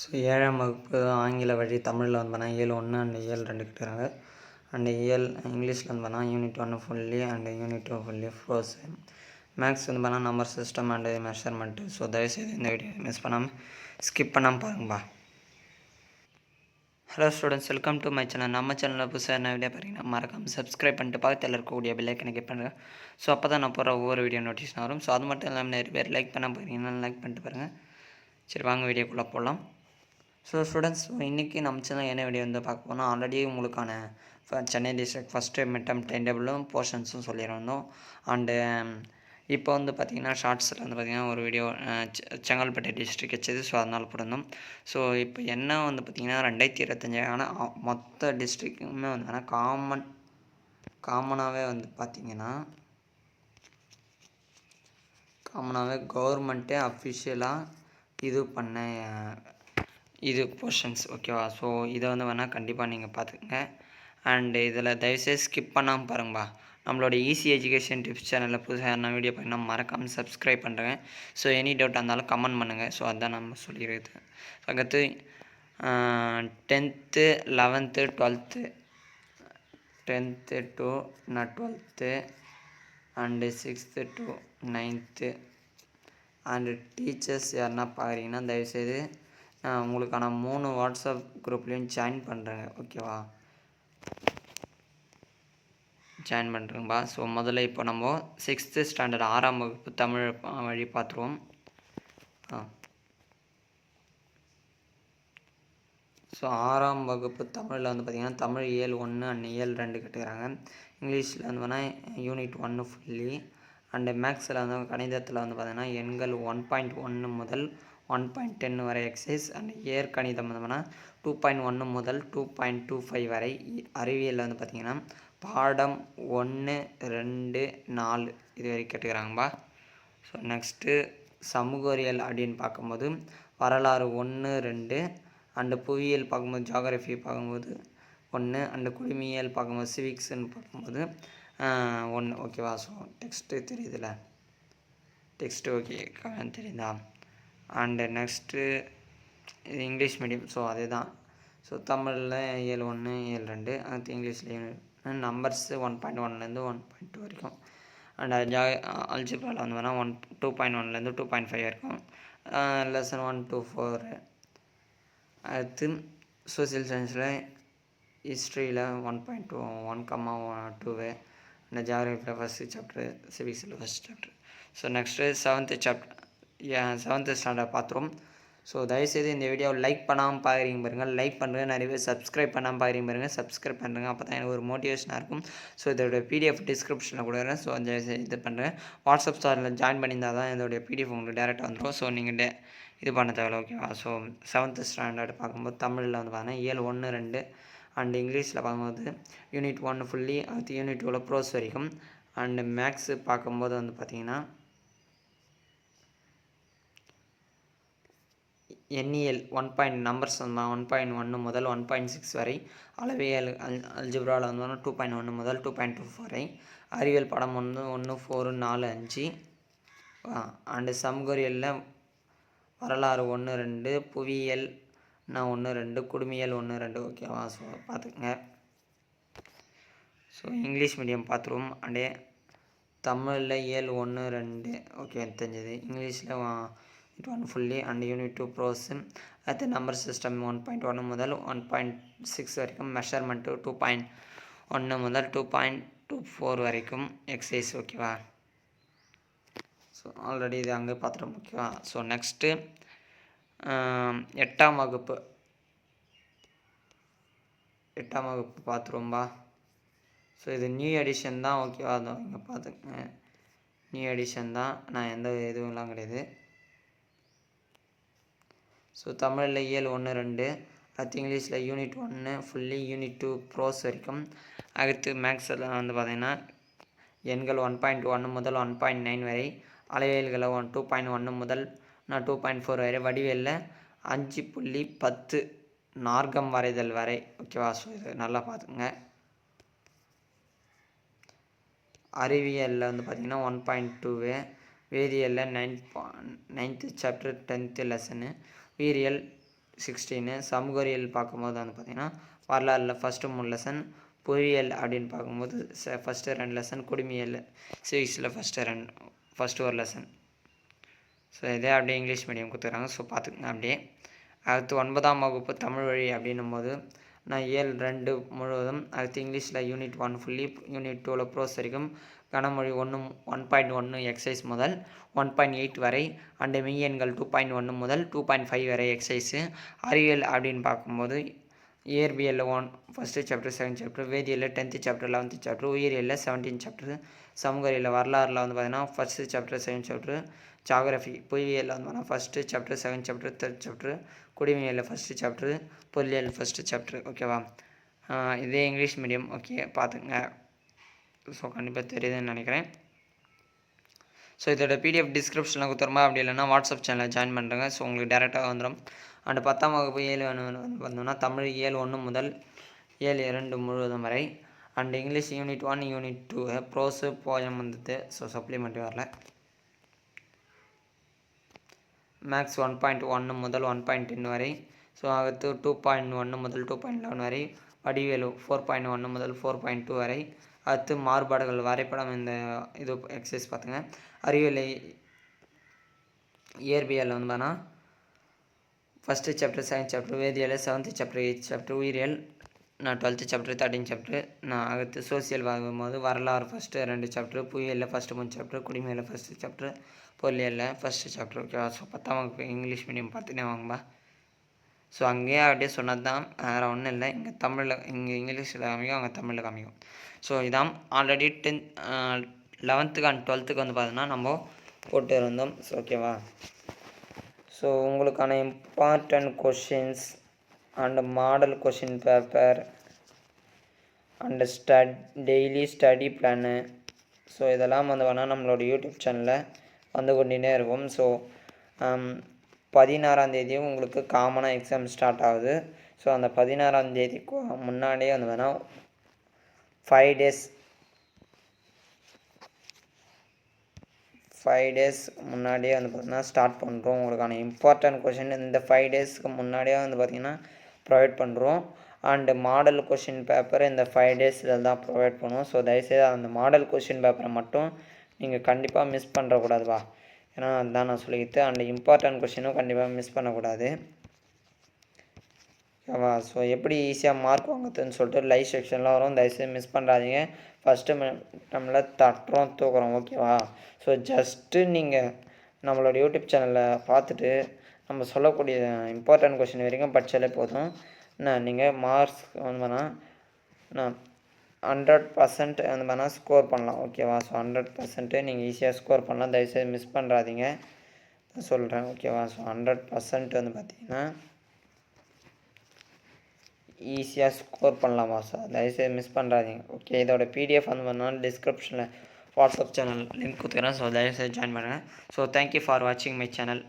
So 7ஆம் வகுப்பு ஆங்கில வழி தமிழில் வந்து பார்த்தீங்கன்னா இயல் 1 அண்ட் இயல் 2 கேட்குறாங்க. அண்ட் இயல் இங்கிலீஷில் வந்து பார்த்தீங்கன்னா unit 1 fully and unit 2 fully prose. Maths வந்து பார்த்தீங்கன்னா number system and measurement. So தயவுசெய்து இந்த வீடியோ மிஸ் பண்ணாமல் ஸ்கிப் பண்ணாமல் பாருங்கப்பா. Hello students, welcome to my channel. நம்ம சேனலில் புதுசாக என்ன வீடியோ பாருங்கன்னா மறக்காமல் சப்ஸ்கிரைப் பண்ணிட்டு பக்கத்தில் இருக்கக்கூடிய பெல்லைக்கனை கிளிக் பண்ணுங்கள். ஸோ அப்போ தான் நான் போகிற ஒவ்வொரு வீடியோ நோட்டிஃபிகேஷன் வரும். ஸோ அது மட்டும் இல்லாமல் நிறைய பேர் லைக் பண்ண போகிறீங்கன்னா லைக் பண்ணிட்டு பாருங்கள். சரி, வாங்க வீடியோக்குள்ளே போகலாம். ஸோ ஸ்டூடெண்ட்ஸ், இன்றைக்கி நம்ம சேனல் என்ன வீடியோ வந்து பார்க்க போனால் ஆல்ரெடி உங்களுக்கான Chennai district first midterm time டேபிளும் போர்ஷன்ஸும் சொல்லியிருந்தோம். அண்டு இப்போ வந்து பார்த்திங்கன்னா ஷார்ட்ஸில் வந்து பார்த்திங்கன்னா ஒரு வீடியோ செங்கல்பட்டு டிஸ்ட்ரிக்ட் வச்சது. ஸோ அதனால் போட்டிருந்தோம். ஸோ இப்போ என்ன வந்து பார்த்திங்கன்னா 2025 ஆனால் மொத்த டிஸ்ட்ரிக்ட்டுமே வந்து ஆனால் காமனாகவே வந்து பார்த்திங்கன்னா கவர்மெண்ட்டே அஃபிஷியலாக இது பண்ண இது போர்ஷன்ஸ், ஓகேவா? ஸோ இதை வந்து வேணால் கண்டிப்பாக நீங்கள் பார்த்துக்கங்க. அண்டு இதில் தயவுசெய்து ஸ்கிப் பண்ணாமல் பாருங்கப்பா. நம்மளோட ஈஸி எஜுகேஷன் டிப்ஸ் சேனலில் புதுசாக என்ன வீடியோ பண்ணால் மறக்காமல் சப்ஸ்கிரைப் பண்ணுறேங்க. ஸோ எனி டவுட் இருந்தாலும் கமெண்ட் பண்ணுங்கள். ஸோ அதுதான் நம்ம சொல்லிடுறது. அடுத்து 10th 11th 12th 10th to 12th and 6th to 9th and teachers யாருன்னா பார்க்குறீங்கன்னா தயவுசெய்து உங்களுக்கான 3 வாட்ஸ்அப் குரூப்லேயும் ஜாயின் பண்ணுறேங்க, ஓகேவா? ஜாயின் பண்ணுறேங்கப்பா. ஸோ முதல்ல இப்போ நம்ம 6th ஸ்டாண்டர்ட் 6ஆம் வகுப்பு தமிழ் வழி பார்த்துருவோம். ஸோ 6ஆம் வகுப்பு தமிழில் வந்து பார்த்திங்கன்னா தமிழ் இயல் 1 அண்ட் இயல் 2 கேட்டுக்கிறாங்க. இங்கிலீஷில் வந்து பார்த்தீங்கன்னா யூனிட் 1 ஃபுல்லி அண்டு மேக்ஸில் வந்து கணிதத்தில் வந்து பார்த்திங்கன்னா எண்கள் 1.1 முதல் 1.10 வரை எக்ஸசைஸ் அண்ட் கணிதம் வந்து பார்த்தீங்கன்னா 2.1 முதல் 2.25 வரை. அறிவியலில் வந்து பார்த்திங்கன்னா பாடம் 1, 2, 4 இது வரைக்கும் கேட்டுக்கிறாங்கப்பா. ஸோ நெக்ஸ்ட்டு சமூகவியல் அப்படின்னு பார்க்கும்போது வரலாறு 1, 2 அண்டு புவியியல் பார்க்கும்போது ஜியாகிரஃபி பார்க்கும்போது 1 அண்டு குடிமியல் பார்க்கும்போது சிவிக்ஸ்ன்னு பார்க்கும்போது 1, ஓகேவா? ஸோ டெக்ஸ்ட்டு தெரியுதுல்ல, டெக்ஸ்ட்டு ஓகே தெரியுதா? அண்டு நெக்ஸ்ட்டு இது இங்கிலீஷ் மீடியம். ஸோ அதே தான். ஸோ தமிழில் இயல் 1 இயல் 2 அடுத்து இங்கிலீஷ்லேயும் நம்பர்ஸு 1.1லேருந்து 1.2 வரைக்கும். அண்ட் அல்ஜிப்ராவில் வந்து வேணால் 2.1லேருந்து 2.5 வரைக்கும். Lesson 1 to 4. அடுத்து சோசியல் சயின்ஸில் ஹிஸ்ட்ரியில் 1.2 1,2 இந்த ஜியாகிரஃபியில் ஃபஸ்ட்டு சாப்டரு, சிவிக்ஸில் first chapter. So next 7th standard பார்த்துருவோம். ஸோ தயவுசெய்து இந்த வீடியோவை லைக் பண்ணாமல் பார்க்குறீங்க பாருங்கள். லைக் பண்ணுறது நிறைய பேர் சப்ஸ்கிரைப் பண்ணாமல் பார்க்குறீங்க பாருங்கள். சப்ஸ்கிரைப் பண்ணுறேங்க, அப்போ தான் எனக்கு ஒரு மோட்டிவேஷனாக இருக்கும். ஸோ இதோட பிடிஎஃப் டிஸ்கிரிப்ஷனில் கொடுக்குறேன். ஸோ தயவுசெய்து இது பண்ணுறேன். வாட்ஸ்அப் சேனலில் ஜாயின் பண்ணியிருந்தால் தான் இதோடைய பிடிஎஃப் உங்களுக்கு டேரெக்டாக வந்துடும். ஸோ நீங்கள் இது பண்ண தேவையில்ல, ஓகேவா? ஸோ 7th ஸ்டாண்டர்ட் பார்க்கும்போது தமிழில் வந்து பார்த்தீங்கன்னா இயல் 1, 2 அண்டு இங்கிலீஷில் பார்க்கும்போது யூனிட் 1 ஃபுல்லி அடுத்து யூனிட் 2 ப்ரோஸ் வரைக்கும். அண்டு மேக்ஸு பார்க்கும்போது வந்து பார்த்திங்கன்னா எண்ணியல் நம்பர்ஸ் வந்து 1.1 முதல் 1.6 வரை. அளவியல் அல்ஜிப்ராவில் வந்து 2.1 முதல் 2.24 வரை. அறிவியல் படம் வந்து 1, 4, 4, 5 அண்டு சமூகவியலில் வரலாறு 1, 2 புவியியல் 1, 2 குடிமியல் 1, 2, ஓகேவா? ஸோ பார்த்துக்குங்க. ஸோ இங்கிலீஷ் மீடியம் பார்த்துருவோம். அண்டே தமிழில் இயல் 1, 2 ஓகே தெரிஞ்சது. இங்கிலீஷில் unit 1 fully and unit 2 prose. அடுத்து நம்பர் சிஸ்டம் 1.1 முதல் 1.6 வரைக்கும். மெஷர்மெண்ட்டு 2.1 முதல் 2.24 வரைக்கும் எக்ஸசைஸ், ஓகேவா? ஸோ ஆல்ரெடி இது அங்கே பார்த்துட்டோம், ஓகேவா? ஸோ நெக்ஸ்ட்டு 8ஆம் வகுப்பு பார்த்துருவோம்பா. ஸோ இது நியூ எடிஷன் தான், ஓகேவா? அதுவும் இங்கே பார்த்துக்கங்க, நியூ எடிஷன் தான். நான் எந்த இதுவும்லாம் கிடையாது. ஸோ தமிழில் இயல் 1, 2 அடுத்து இங்கிலீஷில் யூனிட் 1 ஃபுல்லி யூனிட் 2 ப்ரோஸ் வரைக்கும். அடுத்து மேக்ஸில் வந்து பார்த்திங்கன்னா எண்கள் 1.1 முதல் 1.9 வரை. அளவியல்களை 2.1 முதல் 2.4 வரை. வடிவேலில் 5.10 நார்க்கம் வரைதல் வரை, ஓகேவா? ஸோ இது நல்லா பார்த்துங்க. அறிவியலில் வந்து பார்த்திங்கன்னா 1.2 வேதியியலில் 9th சாப்டர் 10th லெசனு. உயிரியல் 16. சமூகறிவியல் பார்க்கும்போது வந்து பார்த்திங்கன்னா வரலாறில் ஃபஸ்ட்டு 3 லெசன், பொறியியல் அப்படின்னு பார்க்கும்போது ஃபஸ்ட்டு 2 லெசன், குடிமியல் சிவிக்ஸில் ஃபஸ்ட்டு ஒரு லெசன். ஸோ இதே அப்படியே இங்கிலீஷ் மீடியம் கொடுத்துக்கிறாங்க. ஸோ பார்த்துக்குங்க அப்படியே. அடுத்து 9ஆம் வகுப்பு தமிழ் வழி அப்படின்னும் போது நான் இயல் 2 முழுவதும், அடுத்து இங்கிலீஷில் யூனிட் 1 ஃபுல்லி, யூனிட் 2ல் ப்ரோஸ் வரைக்கும், கனமொழி 1.1 எக்ஸசைஸ் முதல் 1.8 வரை, அண்டு மெய்யெண்கள் 2.1 முதல் 2.5 வரை எக்ஸசைஸு. அறிவியல் அப்படின்னு பார்க்கும்போது இயற்பியலில் ஃபஸ்ட்டு சாப்டர், செகண்ட் சாப்டர், வேதியியலில் 10th சாப்டர், 11th சாப்டர், உயிரியலில் 17th சாப்டர், சமூகறியில் வரலாறில் வந்து பார்த்திங்கன்னா first chapter, second chapter, geography புவியியலில் வந்து பார்த்தீங்கன்னா first chapter, second chapter, third chapter, குடிமையியலில் ஃபஸ்ட்டு சாப்டர், பொருளியல் ஃபஸ்ட்டு சாப்டர். ஓகேவா? இதே இங்கிலீஷ் மீடியம். ஓகே பார்த்துங்க. ஸோ கண்டிப்பாக தெரியுதுன்னு நினைக்கிறேன். ஸோ இதோட பிடிஎஃப் டிஸ்கிரிப்ஷனில் கொடுத்துருமா, அப்படி இல்லைன்னா வாட்ஸ்அப் சேனலில் ஜாயின் பண்ணுறேங்க. ஸோ உங்களுக்கு டேரெக்டாக வந்துடும். அண்ட் 10ஆம் வகுப்பு ஏழு வந்தோம்னா தமிழ் இயல் 1 முதல் இயல் 2 முழுவதும் வரை, and English unit 1, unit 2 prose poem வந்தது. ஸோ சப்ளிமெண்ட்ரி வரல. மேக்ஸ் 1.1 முதல் 1.10 வரை. ஸோ அடுத்து 2.1 முதல் 2.11 வரை. வடிவேலு 4.1 முதல் 4.2 வரை. அடுத்து மாறுபாடுகள் வரைபடம், இந்த இது எக்ஸசைஸ் பார்த்துங்க. அறிவியல் இயற்பியல் வந்து பார்த்தா ஃபஸ்ட்டு சாப்டர், செகண்ட் சாப்டர், வேதியியல் 7th சாப்டர், 8th சாப்டர், உயிரியல் நான் 12th சாப்டர், 13th சாப்டர். நான் அடுத்து சோசியல் பார்க்கும்போது வரலாறு ஃபஸ்ட்டு 2 சாப்டர், புவியியலில் ஃபஸ்ட்டு 3 சாப்டர், குடிமையில் ஃபஸ்ட்டு சாப்டர், பொருளியலில் ஃபஸ்ட்டு சாப்டர். ஓகேவா? ஸோ 10ஆம் வகுப்பு இங்கிலீஷ் மீடியம் பார்த்துட்டே வாங்கப்பா. ஸோ அங்கேயே அப்படியே சொன்னது தான், வேறு ஒன்றும் இல்லை. இங்கே தமிழில், இங்கே இங்கிலீஷில் காமிக்கும், அங்கே தமிழில் காமிக்கும். ஸோ இதான் ஆல்ரெடி 11th அண்ட் 12th வந்து பார்த்தீங்கன்னா நம்ம போட்டு இருந்தோம். ஸோ ஓகேவா? ஸோ உங்களுக்கான important questions and model question paper and daily study plan, so இதெல்லாம் வந்து வேணால் நம்மளோட யூடியூப் சேனலில் வந்து கொண்டுனே இருக்கும். ஸோ 16ஆம் தேதியும் உங்களுக்கு காமனாக எக்ஸாம் ஸ்டார்ட் ஆகுது. ஸோ அந்த 16ஆம் தேதிக்கு முன்னாடியே வந்து வேணால் 5 days முன்னாடியே வந்து பார்த்திங்கன்னா ஸ்டார்ட் பண்ணுறோம். உங்களுக்கான இம்பார்ட்டன்ட் கொஷின் இந்த 5 daysக்கு முன்னாடியே வந்து பார்த்திங்கன்னா ப்ரொவைட் பண்ணுறோம். அண்டு மாடல் கொஷின் பேப்பர் இந்த 5 daysல தான் ப்ரொவைட் பண்ணுவோம். ஸோ தயவுசெய்து அந்த மாடல் கொஷின் பேப்பரை மட்டும் நீங்கள் கண்டிப்பாக மிஸ் பண்ணுறக்கூடாதுவா. ஏன்னா அதுதான் நான் சொல்லிக்கிட்டு. அண்ட் இம்பார்ட்டன்ட் கொஷினும் கண்டிப்பாக மிஸ் பண்ணக்கூடாது. ஓகேவா? ஸோ எப்படி ஈஸியாக மார்க் வாங்குறதுன்னு சொல்லிட்டு லைவ் செக்ஷன்லாம் வரும். தயவுசெய்து மிஸ் பண்ணுறாதீங்க. ஃபஸ்ட்டு நம்மளை தட்டுறோம், தூக்குறோம். ஓகேவா? ஸோ ஜஸ்ட்டு நீங்கள் நம்மளோட யூடியூப் சேனலில் பார்த்துட்டு நம்ம சொல்லக்கூடிய இம்பார்ட்டன்ட் கொஷின் வரைக்கும் படித்தாலே போதும். நீங்கள் மார்க்ஸ் வந்து வேணால் 100% வந்து வேணால் ஸ்கோர் பண்ணலாம். ஓகேவா? ஸோ 100% நீங்கள் ஈஸியாக ஸ்கோர் பண்ணலாம். தயவுசெய்து மிஸ் பண்ணுறாதீங்க சொல்கிறேன். ஓகேவா? ஸோ 100% வந்து பார்த்திங்கன்னா ஈஸியாக ஸ்கோர் பண்ணலாமா? ஸோ தயவுசெய்து மிஸ் பண்ணுறாதீங்க. ஓகே, இதோட பிடிஎஃப் வந்து வேணால் டிஸ்கிரிப்ஷனில் வாட்ஸ்அப் சேனல் லிங்க் கொடுத்துக்கிறேன். ஸோ தயவுசெய்து ஜாயின் பண்ணுங்கள். ஸோ தேங்க்யூ ஃபார் வாட்சிங் மை சேனல்.